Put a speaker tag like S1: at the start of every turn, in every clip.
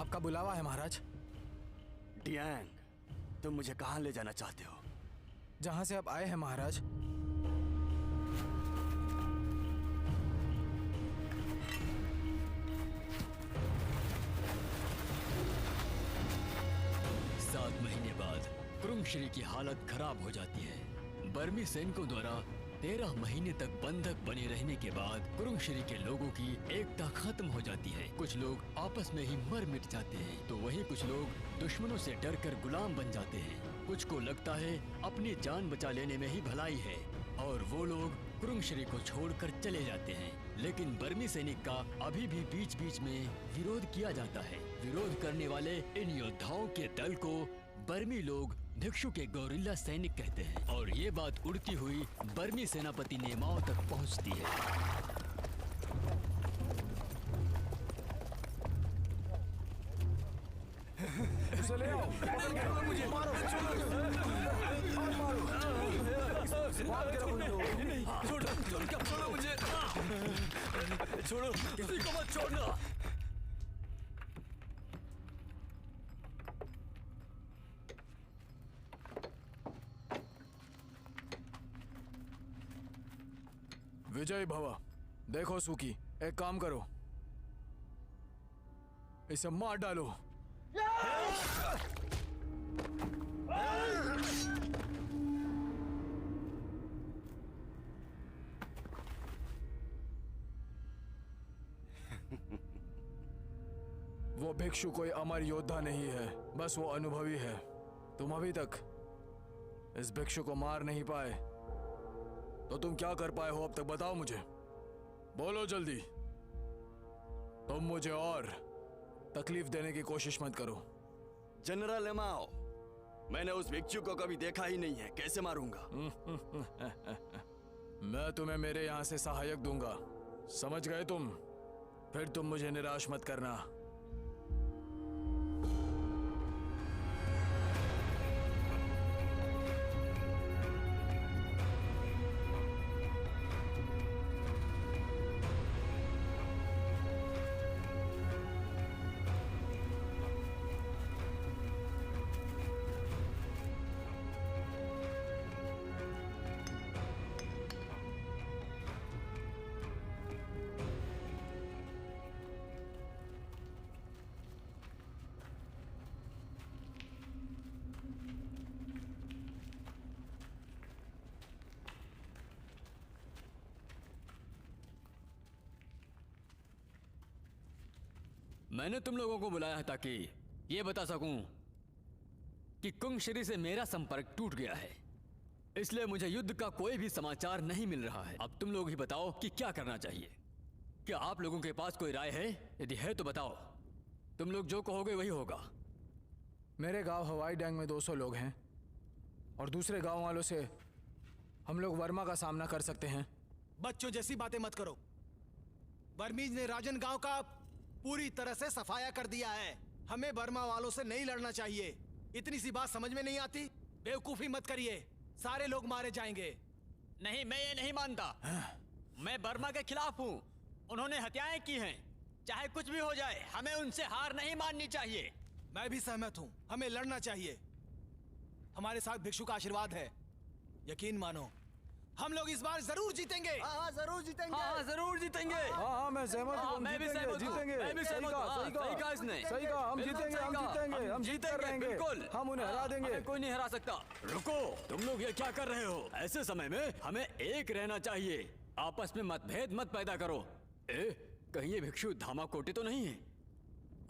S1: आपका बुलावा है महाराज।
S2: डियांग, तुम मुझे कहाँ ले जाना चाहते हो?
S1: जहां से आप आए हैं महाराज।
S3: सात महीने बाद कुरुंगश्री की हालत खराब हो जाती है। बर्मी सैनिकों द्वारा 13 महीने तक बंधक बने रहने के बाद कुरुंगश्री के लोगों की एकता खत्म हो जाती है। कुछ लोग आपस में ही मर मिट जाते हैं, तो वहीं कुछ लोग दुश्मनों से डरकर गुलाम बन जाते हैं। कुछ को लगता है अपनी जान बचा लेने में ही भलाई है और वो लोग कुरुंगश्री को छोड़कर चले जाते हैं। लेकिन बर्मी सैनिक का अभी भी बीच बीच में विरोध किया जाता है। विरोध करने वाले इन योद्धाओं के दल को बर्मी लोग भिक्षु के गोरिल्ला सैनिक कहते हैं और ये बात उड़ती हुई बर्मी सेनापति नेमाओ तक पहुंचती है।
S1: उसे ले आओ, मुझे मारो,
S3: छोड़ो मुझे, छोड़ो, किसी को मत छोड़ना।
S1: विजय भवा। देखो सुकी, एक काम करो, इसे मार डालो। वो भिक्षु कोई अमर योद्धा नहीं है, बस वो अनुभवी है। तुम अभी तक इस भिक्षु को मार नहीं पाए, तो तुम क्या कर पाए हो अब तक? बताओ मुझे, बोलो जल्दी। तुम मुझे और तकलीफ देने की कोशिश मत करो।
S2: जनरल एमाओ, मैंने उस भिक्षु को कभी देखा ही नहीं है, कैसे मारूंगा?
S1: मैं तुम्हें मेरे यहां से सहायक दूंगा, समझ गए तुम? फिर तुम मुझे निराश मत करना।
S3: मैंने तुम लोगों को बुलाया है ताकि ये बता सकूं कि कुरुंगश्री से मेरा संपर्क टूट गया है, इसलिए मुझे युद्ध का कोई भी समाचार नहीं मिल रहा है। अब तुम लोग ही बताओ कि क्या करना चाहिए। क्या आप लोगों के पास कोई राय है? यदि है तो बताओ। तुम लोग जो कहोगे वही होगा।
S1: मेरे गांव हवाई डैंग में 200 लोग हैं और दूसरे गांव वालों से हम लोग वर्मा का सामना कर सकते हैं।
S4: बच्चों जैसी बातें मत करो। बर्मीज ने राजन गांव का पूरी तरह से सफाया कर दिया है। हमें बर्मा वालों से नहीं लड़ना चाहिए। इतनी सी बात समझ में नहीं आती? बेवकूफी मत करिए, सारे लोग मारे जाएंगे।
S3: नहीं, मैं ये नहीं मानता। मैं बर्मा के खिलाफ हूँ। उन्होंने हत्याएं की हैं। चाहे कुछ भी हो जाए, हमें उनसे हार नहीं माननी चाहिए।
S4: मैं भी सहमत हूँ, हमें लड़ना चाहिए। हमारे साथ भिक्षु का आशीर्वाद है। यकीन मानो, हम लोग इस बार जरूर जीतेंगे।
S2: हाँ, जरूर जीतेंगे।
S3: हाँ, जरूर जीतेंगे।
S1: हाँ, मैं सहमत हूँ।
S3: मैं भी सहमत हूँ।
S1: जीतेंगे।
S3: मैं भी सहमत हूँ। सही कहा इसने।
S1: सही कहा, हम जीतेंगे, हम जीतेंगे, हम जीत कर रहेंगे।
S3: बिल्कुल,
S1: हम उन्हें हरा देंगे।
S3: कोई नहीं हरा सकता। रुको, तुम लोग ये क्या कर रहे हो? ऐसे समय में हमें एक रहना चाहिए। आपस में मतभेद मत पैदा करो। कहीं ये भिक्षु धामाकोटी तो नहीं है?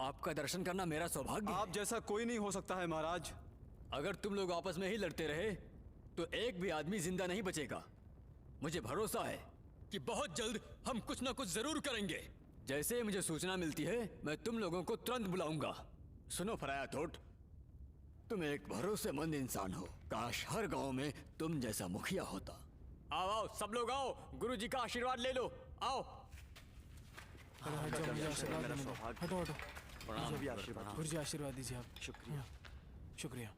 S3: आपका दर्शन करना मेरा सौभाग्य है।
S5: आप जैसा कोई नहीं हो सकता है महाराज।
S3: अगर तुम लोग आपस में ही लड़ते रहे तो एक भी आदमी जिंदा नहीं बचेगा। मुझे भरोसा है कि बहुत जल्द हम कुछ ना कुछ जरूर करेंगे। जैसे मुझे सूचना मिलती है, मैं तुम लोगों को तुरंत बुलाऊंगा। सुनो फराया थोट, तुम एक भरोसेमंद इंसान हो। काश हर गांव में तुम जैसा मुखिया होता। आओ आओ, सब लोग आओ, गुरु जी का आशीर्वाद ले लो। आओ।
S1: हटो हटो,
S2: प्रणाम।
S1: गुरु जी आशीर्वाद दीजिए आप।
S2: शुक्रिया।
S1: शुक्रिया।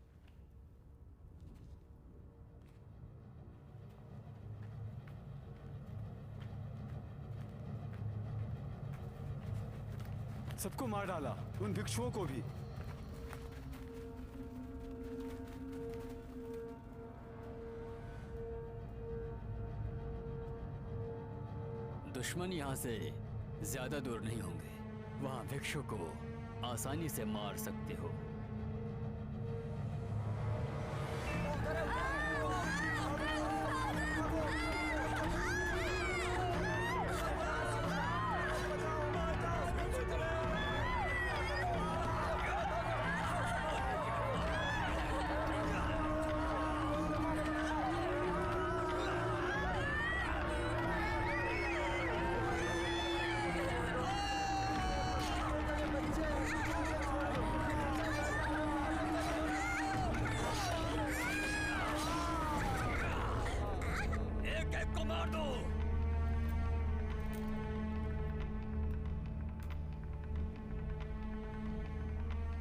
S5: सबको मार डाला, उन भिक्षुओं को भी।
S3: दुश्मन यहाँ से ज्यादा दूर नहीं होंगे। वहाँ भिक्षु को आसानी से मार सकते हो।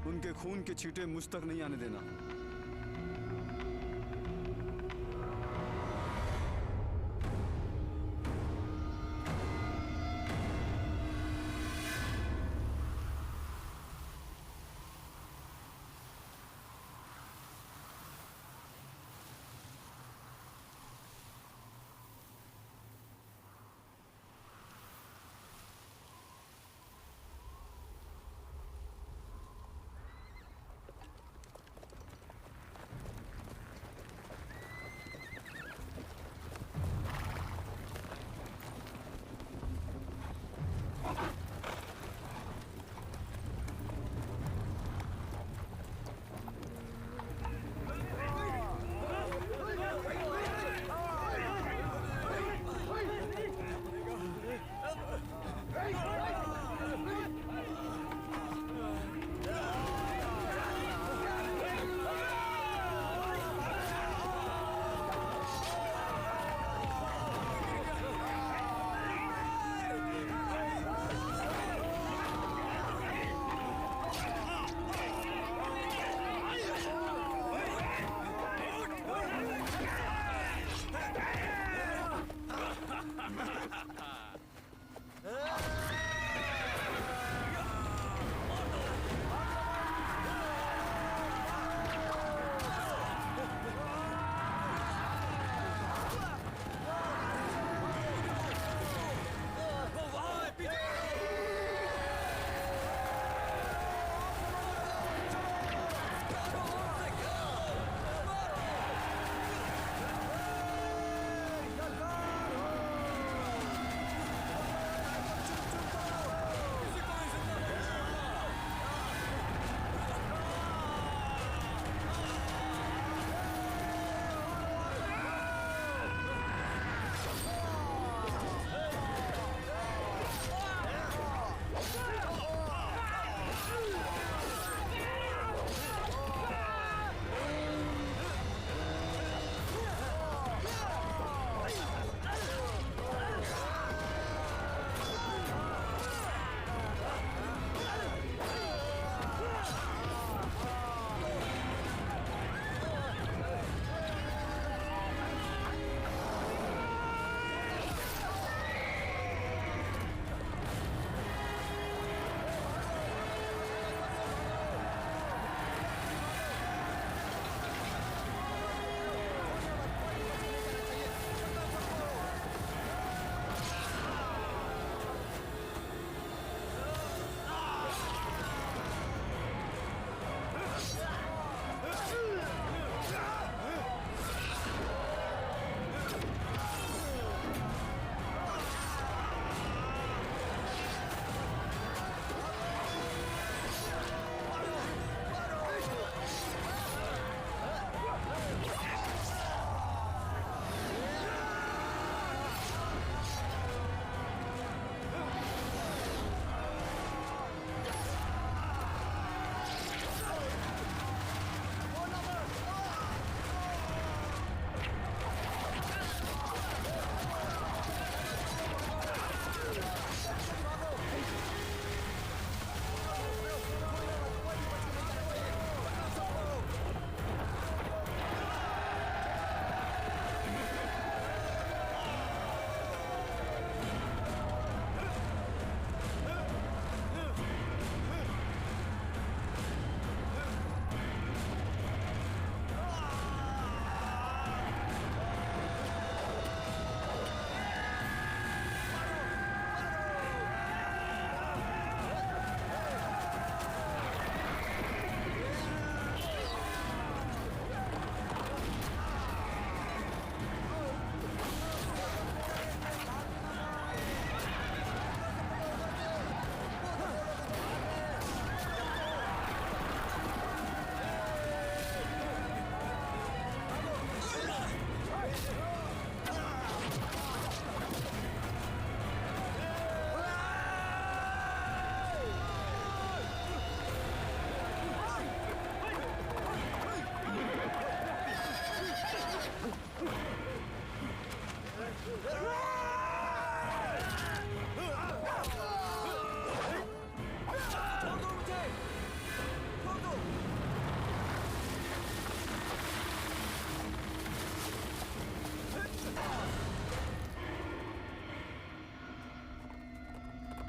S5: उनके खून के छींटे मुझ तक नहीं आने देना।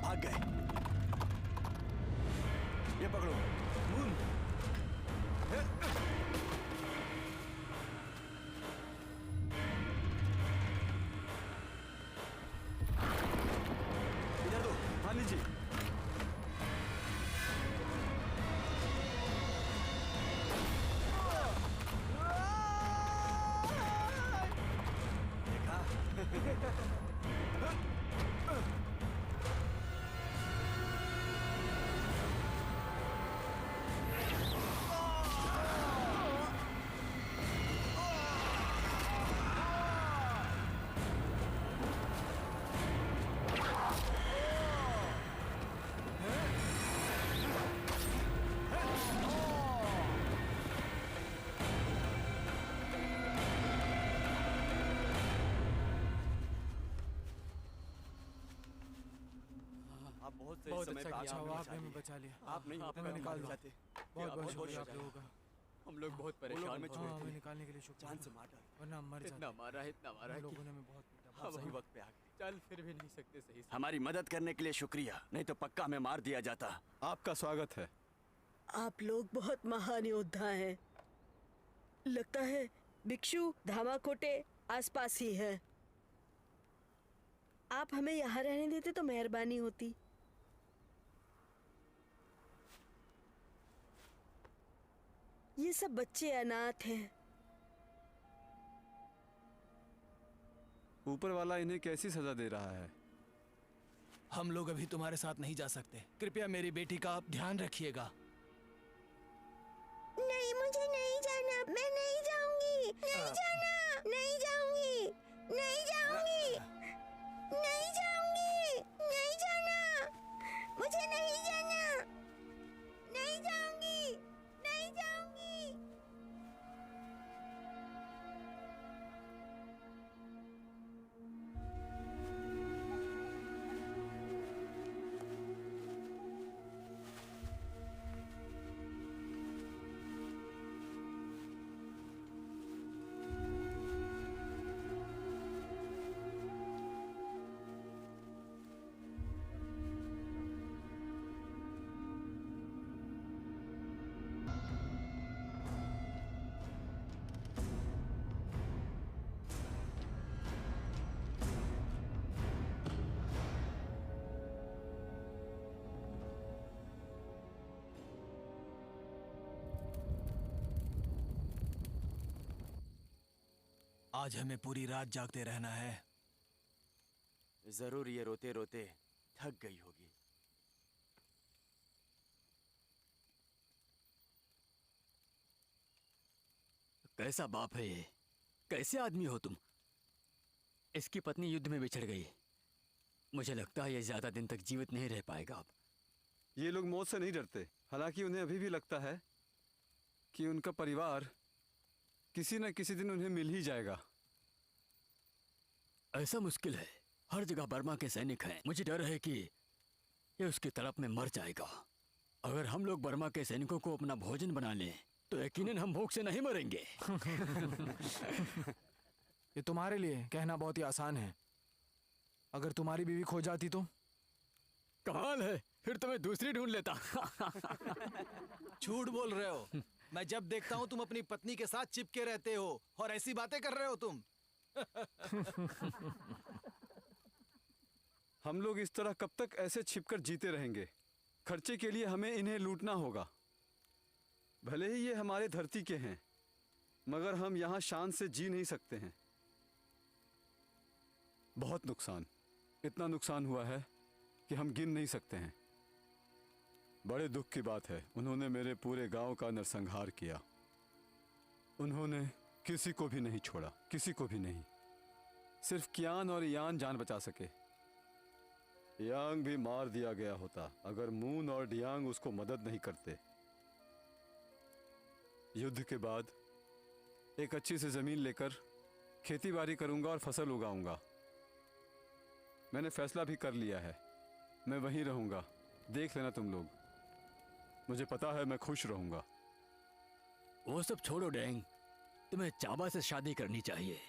S2: भाग गए। ये पकड़ो। मून। इधर दो।
S5: हाँ लीजिए।
S2: देखा? आप बहुत सही
S3: बहुत
S2: समय
S3: अच्छा
S2: पे
S3: किया,
S2: आपने
S1: आपने
S2: बचा
S1: हमें
S2: लिया।
S1: बचा लिया।
S2: आप नहीं होते
S1: हमें
S2: तो
S1: निकाल
S2: हम
S1: दो।
S2: जाते।
S1: बहुत बहुत
S2: बहुत
S1: शुक्रिया आप
S2: शुक्रिया।
S1: लोगों का।
S3: हम लोग बहुत
S2: वो लोग
S3: परेशान
S2: हमें
S3: हो
S2: छुए
S1: हाँ,
S2: थे।
S1: हमें निकालने के लिए शुक्रिया।
S2: जान से मार डाला।
S1: वरना हम मर
S3: इतना
S1: जाते।
S3: मारा है, इतना मारा है
S1: उन
S3: कि
S1: लोगों ने हमें बहुत पीटा।
S2: आप
S1: बहुत
S2: सही
S1: सही।
S2: वक्त पे आ गए।
S3: चल फिर भी नहीं सकते सही से।
S2: हमारी मदद करने के लिए शुक्रिया, नहीं तो पक्का हमें मार दिया जाता।
S5: आपका स्वागत है।
S6: आप लोग बहुत महान योद्धा हैं। लगता है भिक्षु धामाकोटे आसपास ही है। आप हमें यहाँ रहने देते तो मेहरबानी होती। ये सब बच्चे अनाथ हैं।
S5: ऊपर वाला इन्हें कैसी सजा दे रहा है?
S4: हम लोग अभी तुम्हारे साथ नहीं जा सकते। कृपया मेरी बेटी का आप ध्यान रखिएगा।
S6: नहीं, मुझे नहीं जाना। मैं नहीं जाऊंगी। नहीं जाना। नहीं जाऊंगी। नहीं जाऊंगी। नहीं जाऊंगी। नहीं जाना। मुझे नहीं जाना। नहीं जाऊंगी। नहीं जाऊंगी।
S4: आज हमें पूरी रात जागते रहना है।
S2: जरूर ये रोते रोते थक गई होगी।
S3: कैसा बाप है ये? कैसे आदमी हो तुम? इसकी पत्नी युद्ध में बिछड़ गई। मुझे लगता है ये ज्यादा दिन तक जीवित नहीं रह पाएगा अब।
S5: ये लोग मौत से नहीं डरते। हालांकि उन्हें अभी भी लगता है कि उनका परिवार किसी न किसी दिन उन्हें मिल ही जाएगा।
S3: ऐसा मुश्किल है। हर जगह बर्मा के सैनिक हैं। मुझे डर है कि ये उसकी तड़प में मर जाएगा। अगर हम लोग बर्मा के सैनिकों को अपना भोजन बना लें तो यकीनन हम भूख से नहीं मरेंगे।
S1: ये तुम्हारे लिए कहना बहुत ही आसान है। अगर तुम्हारी बीवी खो जाती तो?
S3: कमाल है, फिर तो मैं दूसरी ढूंढ लेता।
S4: झूठ बोल रहे हो। मैं जब देखता हूँ तुम अपनी पत्नी के साथ चिपके रहते हो और ऐसी बातें कर रहे हो तुम।
S5: हम लोग इस तरह कब तक ऐसे छिपकर जीते रहेंगे? खर्चे के लिए हमें इन्हें लूटना होगा। भले ही ये हमारे धरती के हैं, मगर हम यहाँ शान से जी नहीं सकते हैं। बहुत नुकसान, इतना नुकसान हुआ है कि हम गिन नहीं सकते हैं। बड़े दुख की बात है, उन्होंने मेरे पूरे गांव का नरसंहार किया। उन्होंने किसी को भी नहीं छोड़ा, किसी को भी नहीं। सिर्फ कियान और यान जान बचा सके। यांग भी मार दिया गया होता अगर मून और डियांग उसको मदद नहीं करते। युद्ध के बाद एक अच्छी सी जमीन लेकर खेती बाड़ी करूंगा और फसल उगाऊंगा। मैंने फैसला भी कर लिया है। मैं वहीं रहूंगा, देख लेना तुम लोग। मुझे पता है मैं खुश रहूंगा।
S3: वो सब छोड़ो डेंग, तुम्हें चाबा से शादी करनी चाहिए।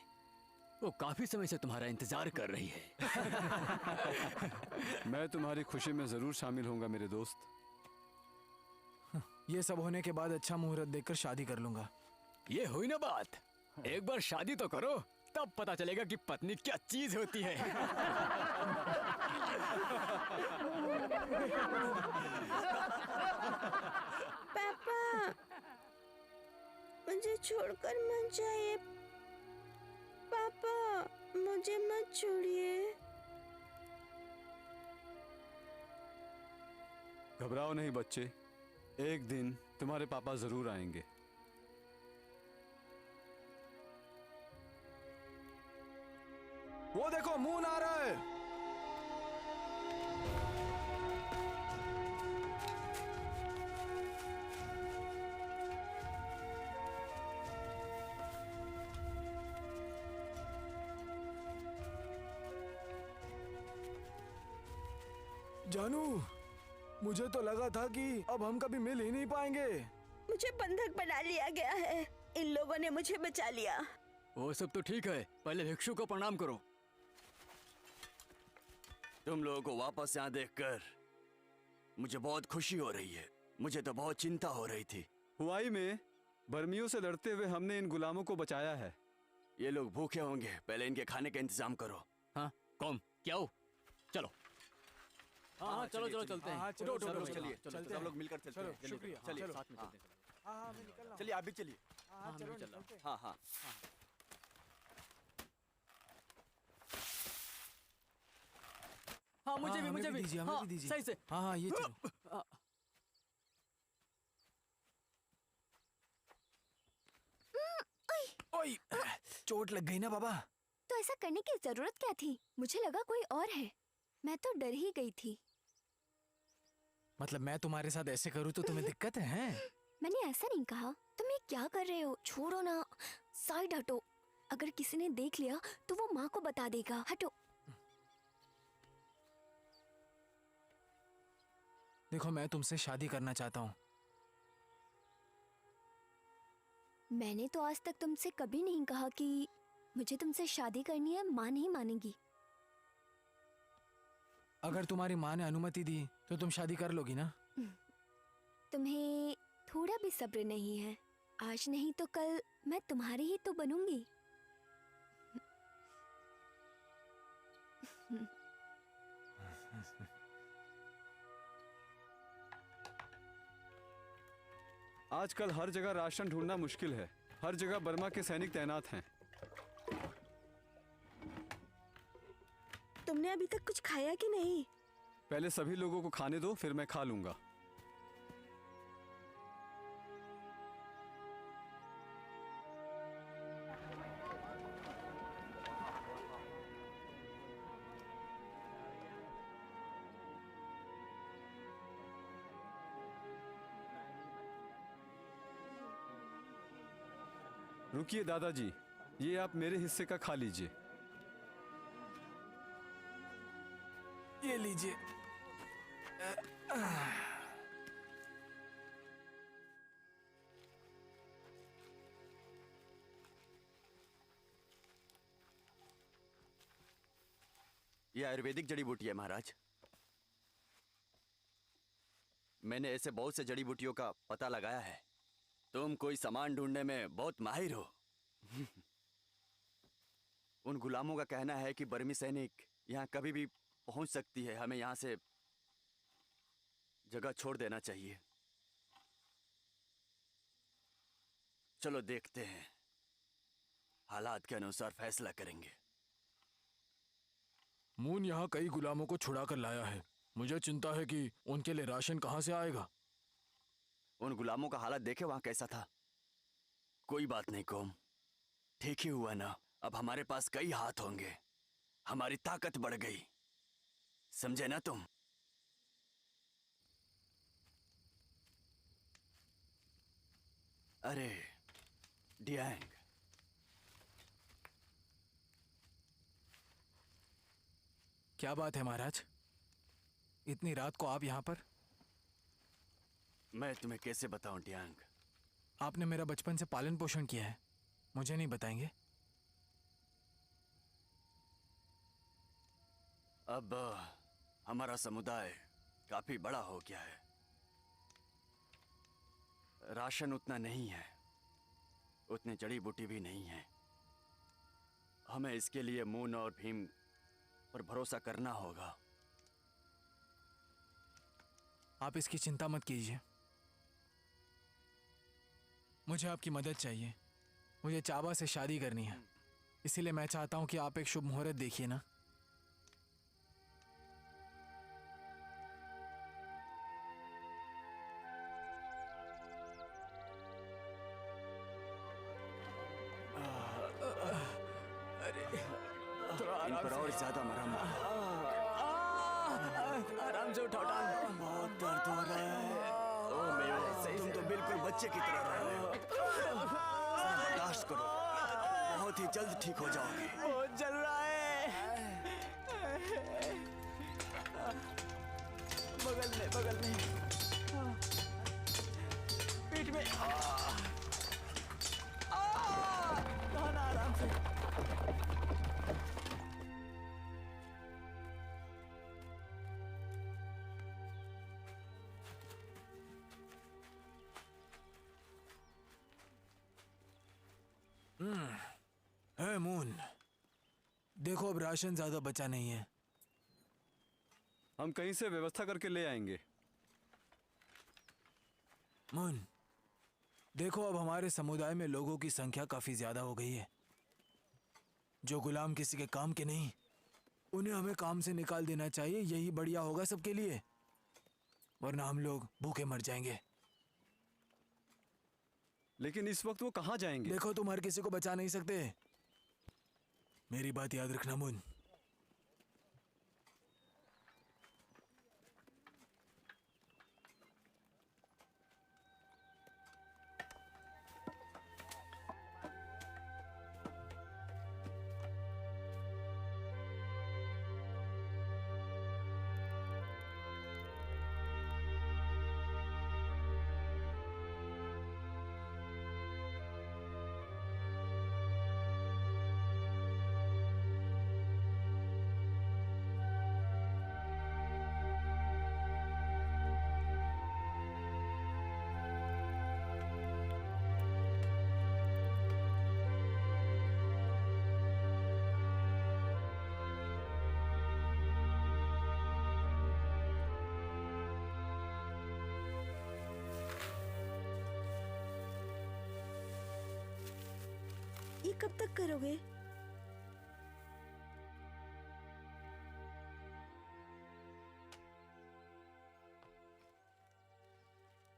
S3: वो काफी समय से तुम्हारा इंतजार कर रही है।
S5: मैं तुम्हारी खुशी में जरूर शामिल होऊंगा मेरे दोस्त।
S1: ये सब होने के बाद अच्छा मुहूर्त देखकर शादी कर लूंगा।
S3: ये हुई ना बात, एक बार शादी तो करो, तब पता चलेगा कि पत्नी क्या चीज होती है।
S6: पापा, मुझे छोड़कर मत जाइए। पापा, मुझे मत छोड़िए।
S5: घबराओ नहीं बच्चे, एक दिन तुम्हारे पापा जरूर आएंगे।
S1: वो देखो, मून आ रहा है। जानू, मुझे तो लगा था कि अब हम कभी मिल ही नहीं पाएंगे।
S6: मुझे बंधक बना लिया गया है। इन लोगों ने मुझे बचा लिया।
S3: वो सब तो ठीक है, पहले भिक्षु को प्रणाम करो।
S2: तुम लोगों को वापस यहाँ देखकर मुझे बहुत खुशी हो रही है। मुझे तो बहुत चिंता हो रही थी।
S5: हुआई में बर्मियों से लड़ते हुए हमने इन गुलामों को बचाया है।
S2: ये लोग भूखे होंगे, पहले इनके खाने का इंतजाम करो।
S3: हाँ कौन क्या हो, चलो। हाँ चलो चलो चलते हैं।
S1: चलो,
S3: उठो, उठो, उठो,
S2: चलिए,
S3: चलो,
S2: सब लोग मिलकर चलते
S1: चलो,
S2: हैं।
S1: शुक्रिया।
S2: चलिए,
S1: चलो,
S2: साथ में चलते हैं।
S1: हाँ, मैं निकल रहा हूँ।
S2: चलिए, आप भी चलिए।
S1: हाँ, चलो, निकलते हैं।
S2: हाँ हाँ।
S3: हाँ मुझे भी,
S1: हमें
S3: मुझे भी
S1: दीजिए, हमें
S3: हाँ,
S1: भी दीजिए।
S3: सही से।
S1: हाँ हाँ, ये चलो। ओए, चोट लग गई ना बाबा।
S6: तो ऐसा करने की जरूरत क्या थी? मुझे लगा कोई और है। मैं तो डर ही गई थी।
S1: मतलब मैं तुम्हारे साथ ऐसे करूँ तो तुम्हें दिक्कत है हैं?
S6: मैंने ऐसा नहीं कहा। तुम ये क्या कर रहे हो? छोड़ो ना, साइड हटो। अगर किसी ने देख लिया तो वो माँ को बता देगा। हटो।
S1: देखो, मैं तुमसे शादी करना चाहता हूँ।
S6: मैंने तो आज तक तुमसे कभी नहीं कहा कि मुझे तुमसे शादी करनी है। माँ नहीं मानेगी।
S1: अगर तुम्हारी माँ ने अनुमति दी तो तुम शादी कर लोगी ना?
S6: तुम्हें थोड़ा भी सब्र नहीं है। आज नहीं तो कल मैं तुम्हारी ही तो बनूंगी।
S5: आजकल हर जगह राशन ढूंढना मुश्किल है। हर जगह बर्मा के सैनिक तैनात हैं।
S6: तुमने अभी तक कुछ खाया कि नहीं?
S5: पहले सभी लोगों को खाने दो, फिर मैं खा लूंगा। रुकिए दादाजी, ये आप मेरे हिस्से का खा लीजिए।
S1: ये लीजिए।
S2: ये आयुर्वेदिक जड़ी बूटी है महाराज। मैंने ऐसे बहुत से जड़ी बूटियों का पता लगाया है। तुम कोई सामान ढूंढने में बहुत माहिर हो। उन गुलामों का कहना है कि बर्मी सैनिक यहाँ कभी भी पहुंच सकती है। हमें यहाँ से जगह छोड़ देना चाहिए। चलो देखते हैं, हालात के अनुसार फैसला करेंगे।
S1: मून यहाँ कई गुलामों को छुड़ा कर लाया है। मुझे चिंता है कि उनके लिए राशन कहाँ से आएगा।
S2: उन गुलामों का हालत देखे वहां कैसा था। कोई बात नहीं कोम, ठीक ही हुआ ना। अब हमारे पास कई हाथ होंगे, हमारी ताकत बढ़ गई। समझे ना तुम? अरे डियांग,
S1: क्या बात है महाराज? इतनी रात को आप यहाँ पर?
S2: मैं तुम्हें कैसे बताऊं टियांग?
S1: आपने मेरा बचपन से पालन पोषण किया है, मुझे नहीं बताएंगे?
S2: अब हमारा समुदाय काफी बड़ा हो गया है। राशन उतना नहीं है, उतनी जड़ी बूटी भी नहीं है। हमें इसके लिए मून और भीम पर भरोसा करना होगा।
S1: आप इसकी चिंता मत कीजिए, मुझे आपकी मदद चाहिए। मुझे चाबा से शादी करनी है, इसीलिए मैं चाहता हूं कि आप एक शुभ मुहूर्त देखिए ना।
S2: इन पर और ज्यादा मरहम
S1: आराम से उठाओ टांग।
S2: बहुत दर्द हो रहा है। ओ मेरे, तुम तो बिल्कुल बच्चे की तरह रह रहे हो। बर्दाश्त करो, बहुत ही जल्द ठीक हो जाओगे।
S1: बहुत जल रहा है। बगल में पीठ में। खाना आराम से। है मून, देखो अब राशन ज्यादा बचा नहीं है।
S5: हम कहीं से व्यवस्था करके ले आएंगे।
S1: मून, देखो अब हमारे समुदाय में लोगों की संख्या काफी ज्यादा हो गई है। जो गुलाम किसी के काम के नहीं, उन्हें हमें काम से निकाल देना चाहिए। यही बढ़िया होगा सबके लिए, वरना हम लोग भूखे मर जाएंगे।
S5: लेकिन इस वक्त वो कहाँ जाएंगे?
S1: देखो, तुम हर किसी को बचा नहीं सकते, मेरी बात याद रखना मून।
S6: ये कब तक करोगे?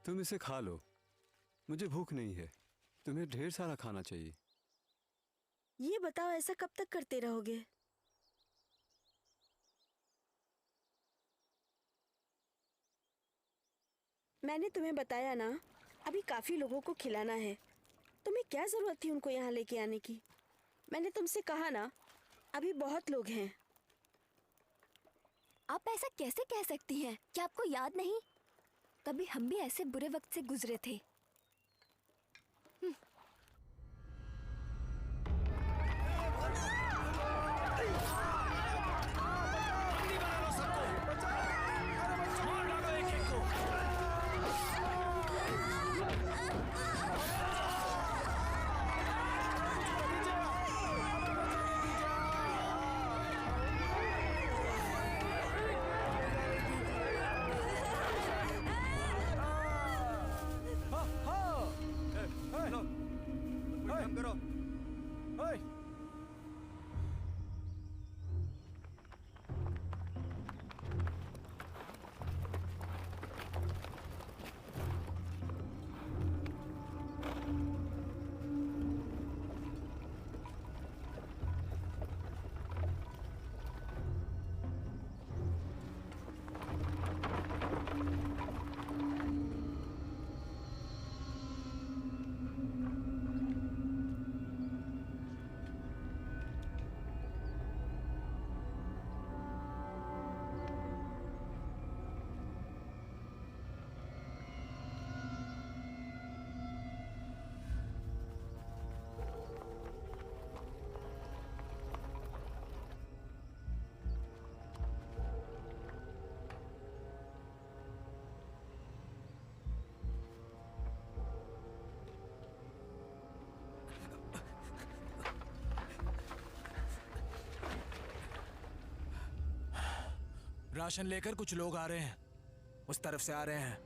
S5: तुम इसे खा लो, मुझे भूख नहीं है। तुम्हें ढेर सारा खाना चाहिए।
S6: ये बताओ, ऐसा कब तक करते रहोगे? मैंने तुम्हें बताया ना, अभी काफी लोगों को खिलाना है। तुम्हें क्या जरूरत थी उनको यहाँ लेके आने की? मैंने तुमसे कहा ना, अभी बहुत लोग हैं।
S7: आप ऐसा कैसे कह सकती हैं? क्या आपको याद नहीं, कभी हम भी ऐसे बुरे वक्त से गुजरे थे।
S1: राशन लेकर कुछ लोग आ रहे हैं, उस तरफ से आ रहे हैं।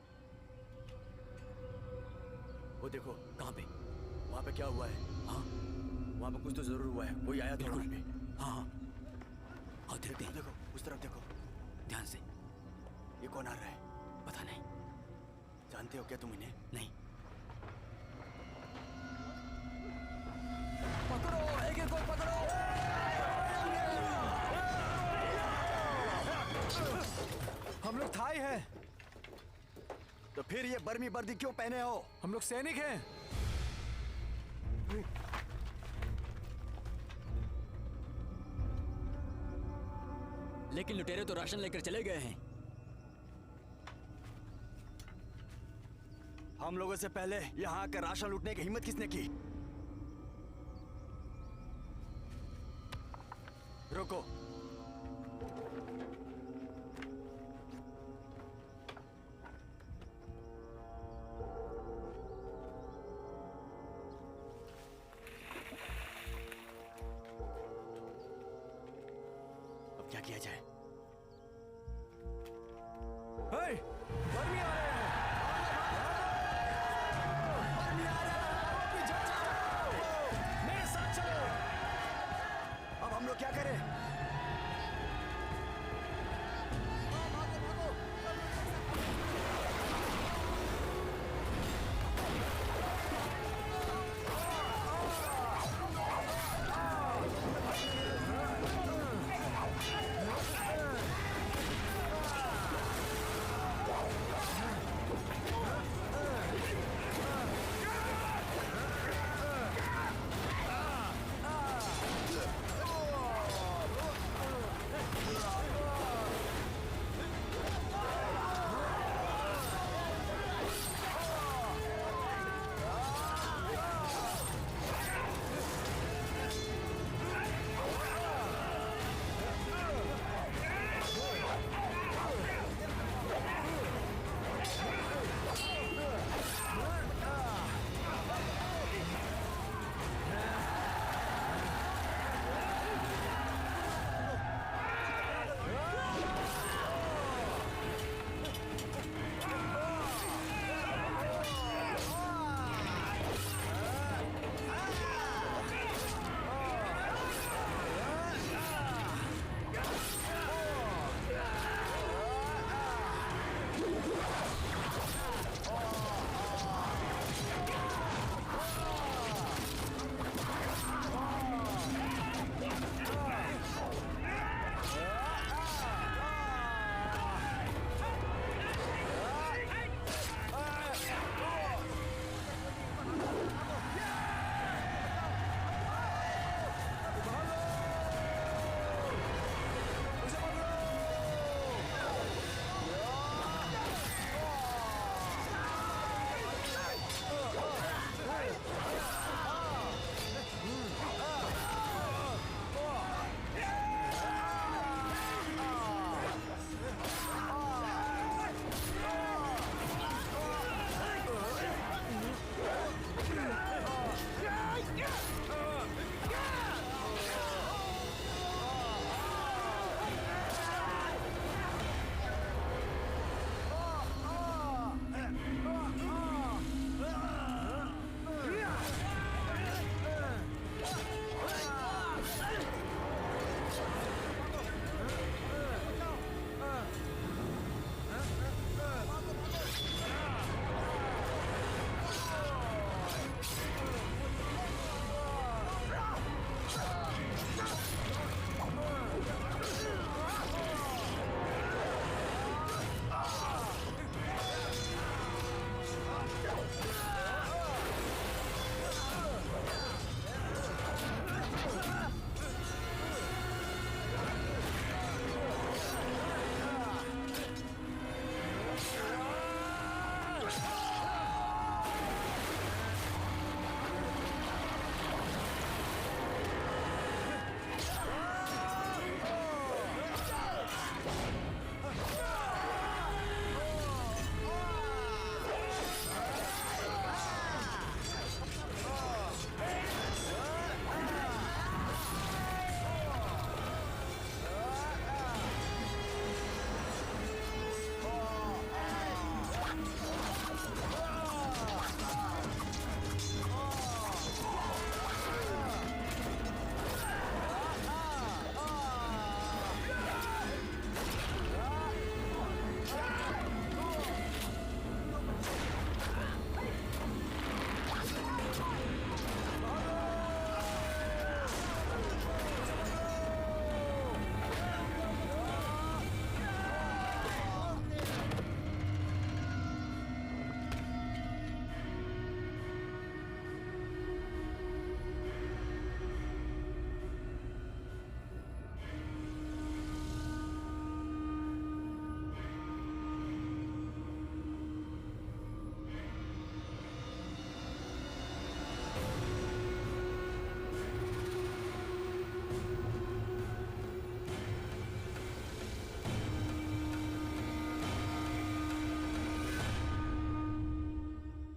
S2: वो देखो कहाँ पे, वहाँ पे क्या हुआ है? हाँ वहाँ पे कुछ तो जरूर हुआ है, कोई आया तो वहाँ पे।
S3: हाँ हाँ हाँ, देखते हैं।
S2: देखो उस तरफ देखो,
S3: ध्यान से।
S2: ये कौन आ रहा है?
S3: पता नहीं।
S2: जानते हो क्या तुम इन्हें?
S3: नहीं।
S1: पकड़ो, एक एक को पकड़ो। हम लोग थाई हैं।
S2: तो फिर ये बर्मी वर्दी क्यों पहने हो?
S1: हम लोग सैनिक हैं।
S3: लेकिन लुटेरे तो राशन लेकर चले गए हैं।
S2: हम लोगों से पहले यहाँ आकर राशन लूटने की हिम्मत किसने की? रुको। अब क्या किया जाए?
S1: हे, बर्मी आ रहे हैं। बर्मी आ रहे हैं। मेरे साथ चलो।
S2: अब हम लोग क्या करें?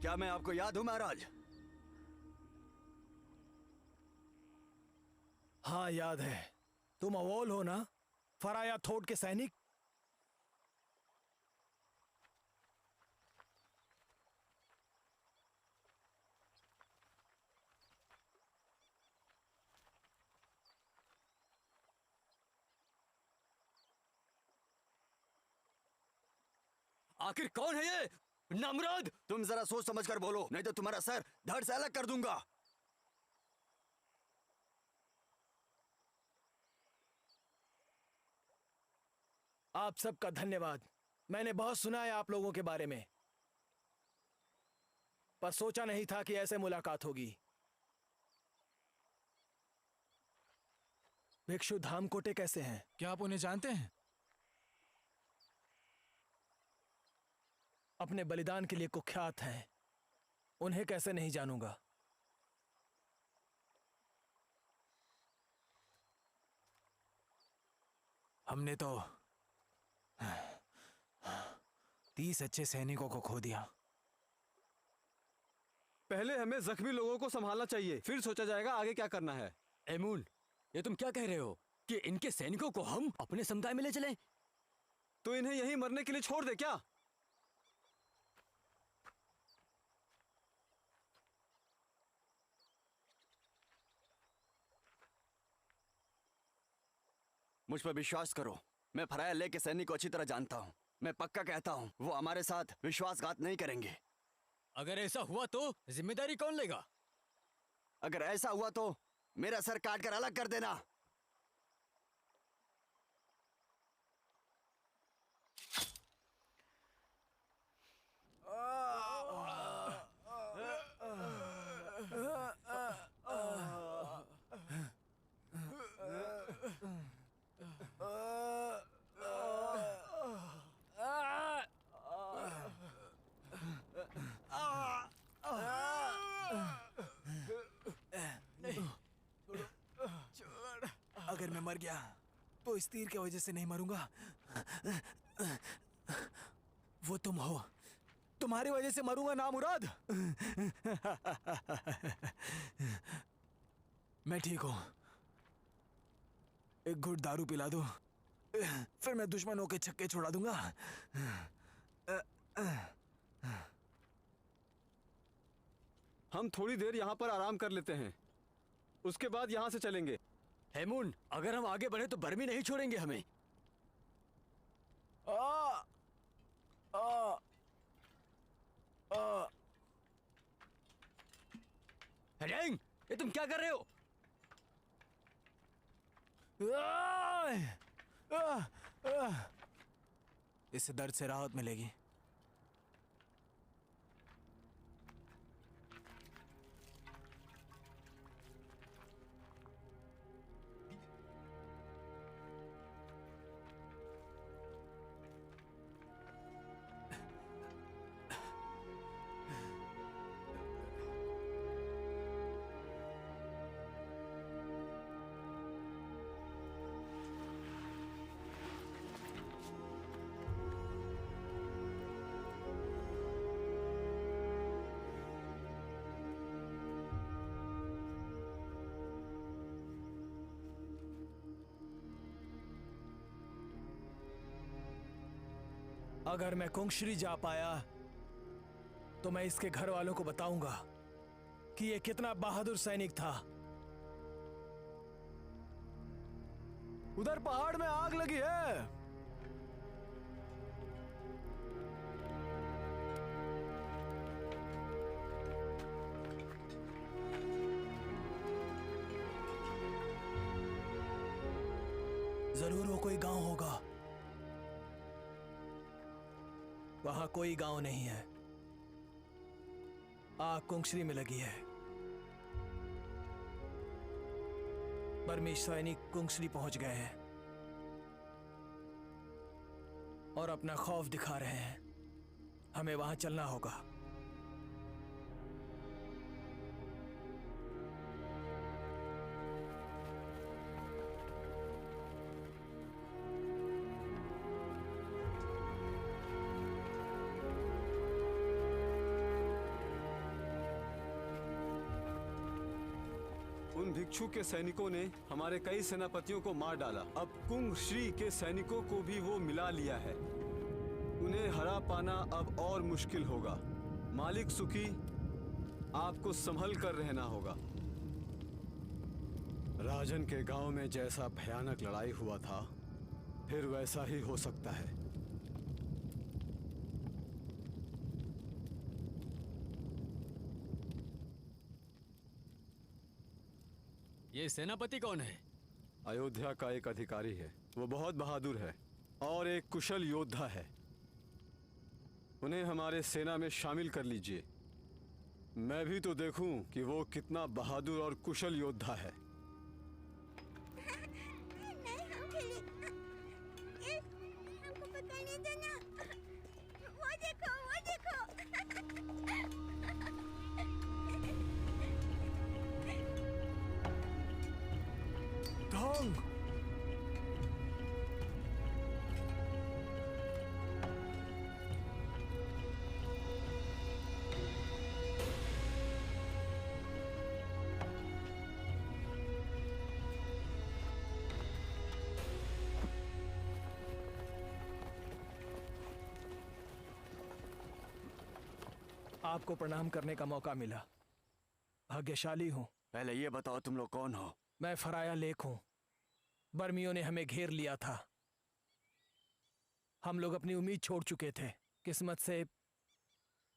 S2: क्या मैं आपको याद हूं महाराज?
S4: हाँ याद है। तुम अवोल हो ना, फराया थोट के सैनिक।
S2: आखिर कौन है ये नमरद? तुम जरा सोच समझ कर बोलो, नहीं तो तुम्हारा सर धड़ से अलग कर दूंगा।
S4: आप सबका धन्यवाद। मैंने बहुत सुना है आप लोगों के बारे में, पर सोचा नहीं था कि ऐसे मुलाकात होगी। भिक्षु धामकोटे कैसे हैं?
S1: क्या आप उन्हें जानते हैं?
S4: अपने बलिदान के लिए कुख्यात हैं, उन्हें कैसे नहीं जानूंगा।
S1: हमने तो 30 अच्छे सैनिकों को खो दिया।
S5: पहले हमें जख्मी लोगों को संभालना चाहिए, फिर सोचा जाएगा आगे क्या करना है।
S3: एमून, ये तुम क्या कह रहे हो कि इनके सैनिकों को हम अपने समुदाय में ले चलें?
S5: तो इन्हें यहीं मरने के लिए छोड़ दे क्या?
S2: मुझ पर विश्वास करो, मैं फराया ले के सैनिक को अच्छी तरह जानता हूँ। मैं पक्का कहता हूँ वो हमारे साथ विश्वासघात नहीं करेंगे।
S3: अगर ऐसा हुआ तो जिम्मेदारी कौन लेगा?
S2: अगर ऐसा हुआ तो मेरा सर काट कर अलग कर देना।
S1: अगर मैं मर गया तो इस तीर की वजह से नहीं मरूंगा, वो तुम हो। तुम्हारी वजह से मरूंगा नामुराद। मैं ठीक हूं, एक घुट दारू पिला दो, फिर मैं दुश्मनों के छक्के छुड़ा दूंगा।
S5: हम थोड़ी देर यहाँ पर आराम कर लेते हैं, उसके बाद यहाँ से चलेंगे।
S3: हेमून, अगर हम आगे बढ़े तो बर्मी नहीं छोड़ेंगे हमें। हेडेंग, ये तुम क्या कर रहे हो?
S1: इससे दर्द से राहत मिलेगी।
S4: अगर मैं कुंगश्री जा पाया तो मैं इसके घर वालों को बताऊंगा कि ये कितना बहादुर सैनिक था।
S1: उधर पहाड़ में आग लगी है।
S4: जरूर वो कोई गांव होगा। वहां कोई गांव नहीं है। आग कुंगश्री में लगी है। बर्मी सैनिक कुंगश्री पहुंच गए हैं और अपना खौफ दिखा रहे हैं। हमें वहां चलना होगा।
S5: इक्ष्वाकु के सैनिकों ने हमारे कई सेनापतियों को मार डाला। अब कुंग श्री के सैनिकों को भी वो मिला लिया है। उन्हें हरा पाना अब और मुश्किल होगा। मालिक सुखी, आपको संभल कर रहना होगा। राजन के गांव में जैसा भयानक लड़ाई हुआ था, फिर वैसा ही हो सकता है।
S3: ये सेनापति कौन है?
S5: अयोध्या का एक अधिकारी है। वो बहुत बहादुर है और एक कुशल योद्धा है। उन्हें हमारे सेना में शामिल कर लीजिए। मैं भी तो देखूं कि वो कितना बहादुर और कुशल योद्धा है।
S6: नहीं, हम खेले। हमको पकड़ने दो ना। वो देखो, वो देखो।
S1: ढोंग!
S4: आपको प्रणाम करने का मौका मिला। भाग्यशाली हूँ।
S2: पहले ये बताओ तुम लोग कौन हो?
S4: मैं फराया लेक हूँ। बर्मियों ने हमें घेर लिया था। हम लोग अपनी उम्मीद छोड़ चुके थे। किस्मत से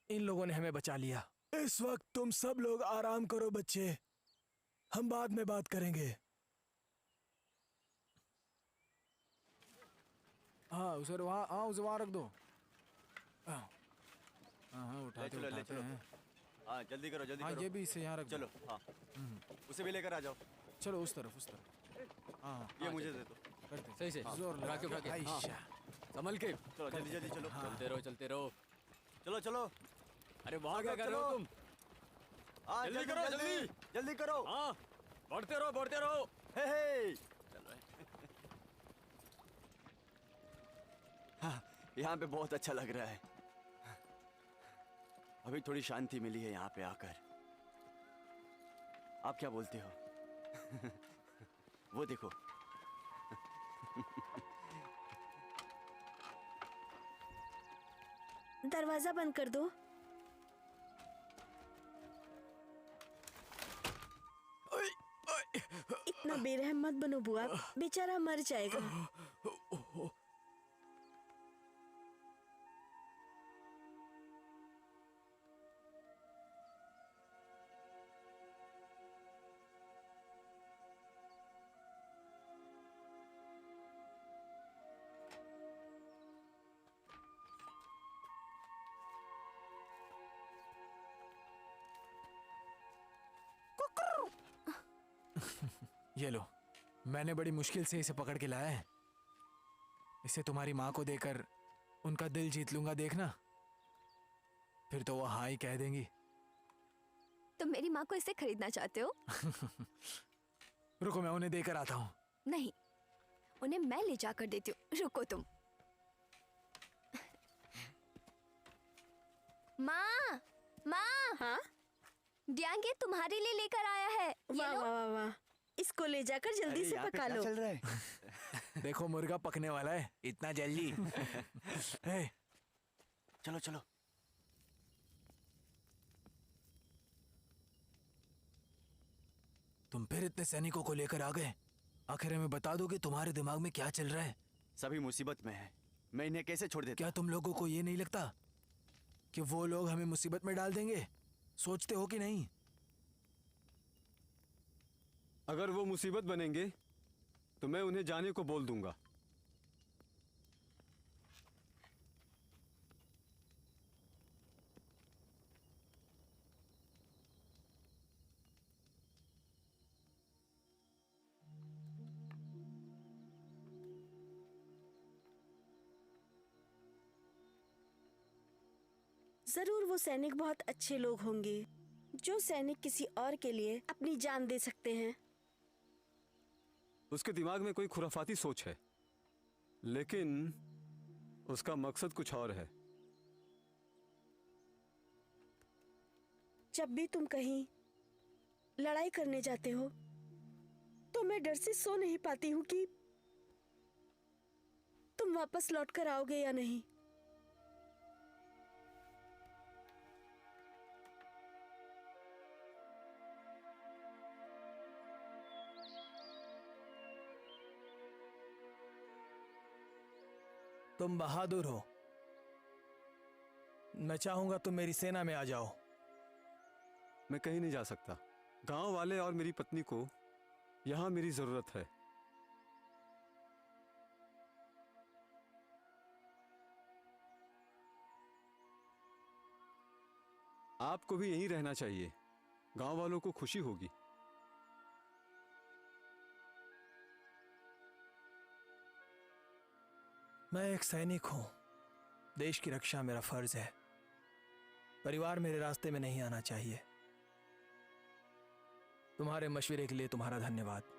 S4: इन लोगों ने हमें बचा लिया।
S1: इस वक्त तुम सब लोग आराम करो बच्चे, हम बाद में बात करेंगे। हाँ उसे वहाँ रख दो। हाँ उठाते हैं।
S2: हाँ जल्दी करो, जल्दी
S1: हाँ
S2: करो।
S1: ये भी इसे यहाँ रख दो।
S2: चलो, हाँ उसे भी लेकर आ जाओ।
S1: चलो उस तरफ। हाँ
S2: ये मुझे दे दो।
S1: करते हैं।
S3: सही से
S1: जोर लगा के।
S3: हाँ,
S1: आइशा।
S3: संभल के।
S2: चलो जल्दी जल्दी चलो।
S3: चलते रहो।
S2: चलो चलो।
S3: अरे वहाँ क्या कर रहे हो तुम?
S2: हाँ
S3: जल्दी करो, जल्दी।
S2: जल्दी करो।
S3: हाँ बढ़ते रहो।
S2: हे हे। चलो। हाँ यहाँ पे बहुत अच्छा लग रहा है। अभी थोड़ी शांति मिली है यहाँ पे आकर। आप क्या बोलते हो? वो देखो।
S6: दरवाजा बंद कर दो। इतना बेरहम मत बनो बुआ, बेचारा मर जाएगा।
S1: ये लो, मैंने बड़ी मुश्किल से इसे पकड़ के लाया है। इसे तुम्हारी माँ को देकर उनका दिल जीत लूंगा, देखना। फिर तो वो हाँ ही कह देंगी।
S7: तुम मेरी माँ को इससे खरीदना चाहते हो?
S1: रुको मैं उन्हें देकर आता हूँ।
S7: नहीं, उन्हें मैं ले जाकर देती हूँ। रुको तुम। माँ, माँ।
S6: हाँ?
S7: डियांगे तुम्हारे लिए लेकर आया है। ये
S6: वाह
S7: लो।
S6: वाह वाह वाह, इसको ले जाकर जल्दी से पका लो।
S2: चल रहा है?
S1: देखो मुर्गा पकने वाला है, इतना जल्दी। हे,
S2: चलो चलो।
S1: तुम फिर इतने सैनिकों को लेकर आ गए। आखिर हमें बता दो कि तुम्हारे दिमाग में क्या चल रहा है।
S2: सभी मुसीबत में है, मैं इन्हें कैसे छोड़ देता?
S1: क्या तुम लोगों को ये नहीं लगता कि वो लोग हमें मुसीबत में डाल देंगे? सोचते हो कि नहीं?
S5: अगर वो मुसीबत बनेंगे तो मैं उन्हें जाने को बोल दूंगा।
S6: जरूर वो सैनिक बहुत अच्छे लोग होंगे, जो सैनिक किसी और के लिए अपनी जान दे सकते हैं।
S5: उसके दिमाग में कोई खुराफाती सोच है, लेकिन उसका मकसद कुछ और है।
S6: जब भी तुम कहीं लड़ाई करने जाते हो तो मैं डर से सो नहीं पाती हूँ कि तुम वापस लौट कर आओगे या नहीं।
S4: तुम बहादुर हो। मैं चाहूंगा तुम मेरी सेना में आ जाओ।
S5: मैं कहीं नहीं जा सकता। गांव वाले और मेरी पत्नी को यहां मेरी जरूरत है। आपको भी यहीं रहना चाहिए। गांव वालों को खुशी होगी।
S4: मैं एक सैनिक हूं। देश की रक्षा मेरा फर्ज है। परिवार मेरे रास्ते में नहीं आना चाहिए। तुम्हारे मशवरे के लिए तुम्हारा धन्यवाद।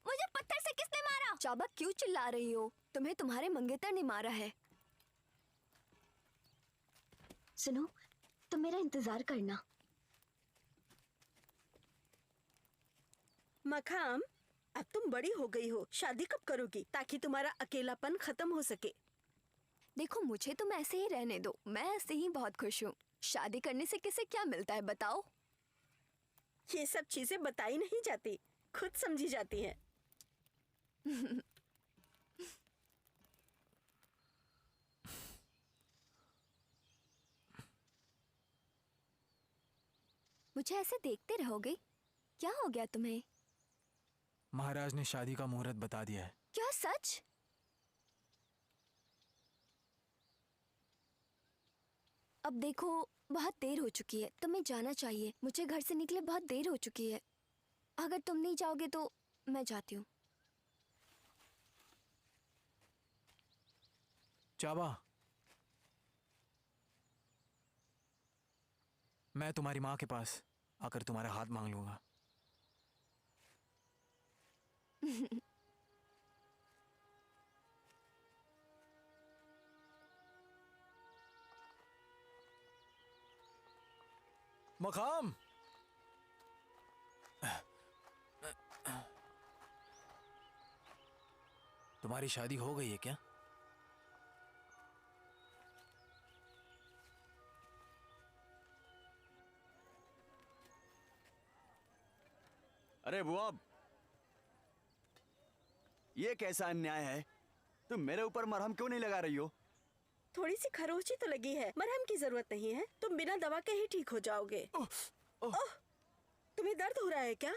S7: मुझे पत्थर से किसने मारा? चाबक क्यों चिल्ला रही हो? तुम्हें तुम्हारे मंगेतर ने मारा है। सुनो, तुम मेरा इंतजार करना।
S6: मखाम, अब तुम बड़ी हो गई हो। शादी कब करोगी ताकि तुम्हारा अकेलापन खत्म हो सके?
S7: देखो, मुझे तुम ऐसे ही रहने दो। मैं ऐसे ही बहुत खुश हूँ। शादी करने से किसे क्या मिलता है बताओ?
S6: ये सब चीजें बताई नहीं जाती, खुद समझी जाती हैं।
S7: मुझे ऐसे देखते रहोगे? क्या हो गया तुम्हें?
S1: महाराज ने शादी का मुहूर्त बता दिया है।
S7: क्या सच? अब देखो, बहुत देर हो चुकी है। तुम्हें जाना चाहिए। मुझे घर से निकले बहुत देर हो चुकी है। अगर तुम नहीं जाओगे तो मैं जाती हूँ।
S1: चाबा, मैं तुम्हारी माँ के पास आकर तुम्हारा हाथ मांग लूंगा। मखाम, तुम्हारी शादी हो गई है क्या?
S2: अरे बुआ, ये कैसा अन्याय है? तुम मेरे ऊपर मरहम क्यों नहीं लगा रही हो?
S6: थोड़ी सी खरोंची तो लगी है, मरहम की जरूरत नहीं है। तुम बिना दवा के ही ठीक हो जाओगे। ओह, तुम्हें दर्द हो रहा है क्या?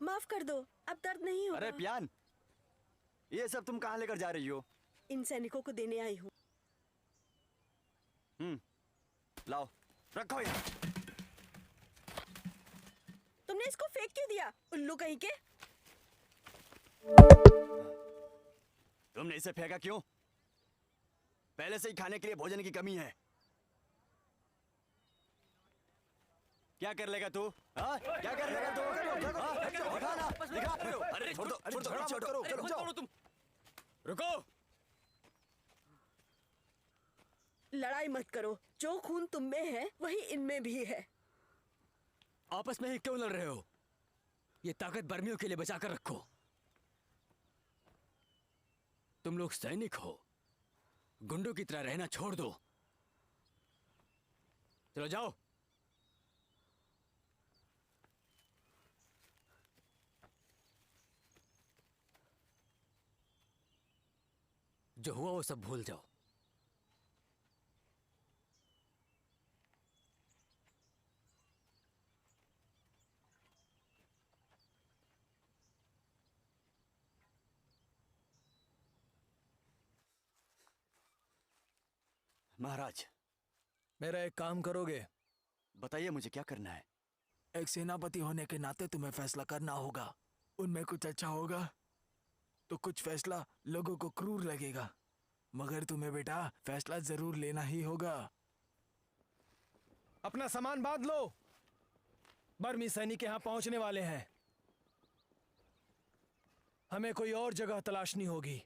S6: माफ कर दो, अब दर्द नहीं होगा।
S2: अरे प्यान, ये सब तुम कहाँ लेकर जा रही हो?
S6: इन सैनिकों को देने आई हूँ।
S2: लाओ, रखो ये।
S6: तुमने इसको फेंक क्यों दिया, उल्लू कहीं के?
S2: तुमने इसे फेंका क्यों? पहले से ही खाने के लिए भोजन की कमी है। क्या कर लेगा तू? हाँ? क्या कर लेगा तू? हाँ? दिखा ना, दिखा। अरे छोड़ दो, छोड़ दो, छोड़ दो, रुक जाओ तुम। रुको।
S6: लड़ाई मत करो। जो खून तुम में है वही इनमें भी है।
S3: आपस में ही क्यों लड़ रहे हो? ये ताकत बर्मियों के लिए बचा कर रखो। तुम लोग सैनिक हो, गुंडों की तरह रहना छोड़ दो। चलो जाओ। जो हुआ वो सब भूल जाओ।
S2: महाराज,
S4: मेरा एक काम करोगे?
S2: बताइए मुझे क्या करना है?
S1: एक सेनापति होने के नाते तुम्हें फैसला करना होगा। उनमें कुछ अच्छा होगा तो कुछ फैसला लोगों को क्रूर लगेगा, मगर तुम्हें बेटा फैसला जरूर लेना ही होगा।
S4: अपना सामान बांध लो, बर्मी सैनिक यहाँ पहुंचने वाले हैं। हमें कोई और जगह तलाशनी होगी।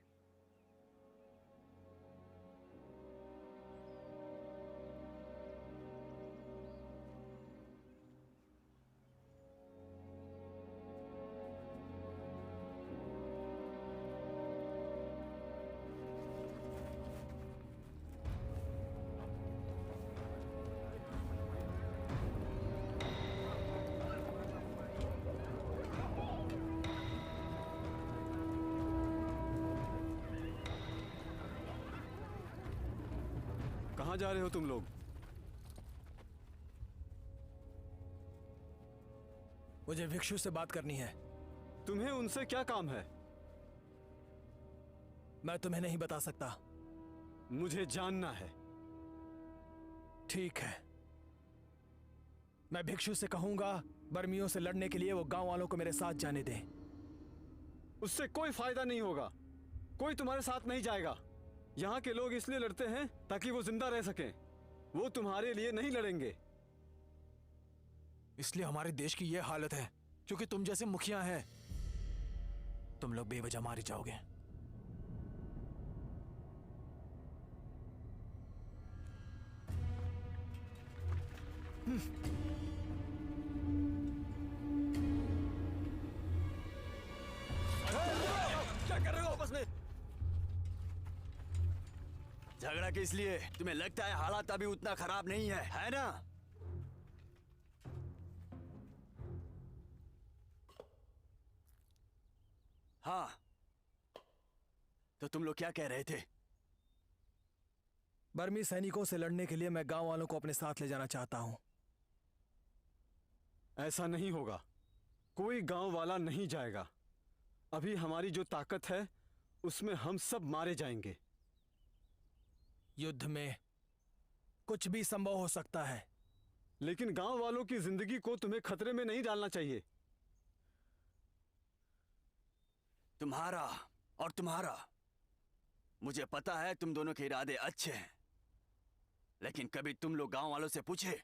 S5: कहाँ जा रहे हो तुम लोग?
S4: मुझे भिक्षु से बात करनी है।
S5: तुम्हें उनसे क्या काम है?
S4: मैं तुम्हें नहीं बता सकता।
S5: मुझे जानना है।
S4: ठीक है, मैं भिक्षु से कहूंगा बर्मियों से लड़ने के लिए वो गांव वालों को मेरे साथ जाने दें।
S5: उससे कोई फायदा नहीं होगा। कोई तुम्हारे साथ नहीं जाएगा। यहाँ के लोग इसलिए लड़ते हैं ताकि वो जिंदा रह सकें। वो तुम्हारे लिए नहीं लड़ेंगे।
S1: इसलिए हमारे देश की ये हालत है क्योंकि तुम जैसे मुखिया हैं। तुम लोग बेवजह मारे जाओगे।
S2: क्या कर रहे हो आपस में? झगड़ा किस लिए? तुम्हें लगता है हालात अभी उतना खराब नहीं है ना? हाँ, तो तुम लोग क्या कह रहे थे?
S4: बर्मी सैनिकों से लड़ने के लिए मैं गांव वालों को अपने साथ ले जाना चाहता हूं।
S5: ऐसा नहीं होगा। कोई गांव वाला नहीं जाएगा। अभी हमारी जो ताकत है उसमें हम सब मारे जाएंगे।
S4: युद्ध में कुछ भी संभव हो सकता है।
S5: लेकिन गांव वालों की जिंदगी को तुम्हें खतरे में नहीं डालना चाहिए।
S2: तुम्हारा और तुम्हारा, मुझे पता है तुम दोनों के इरादे अच्छे हैं, लेकिन कभी तुम लोग गांव वालों से पूछे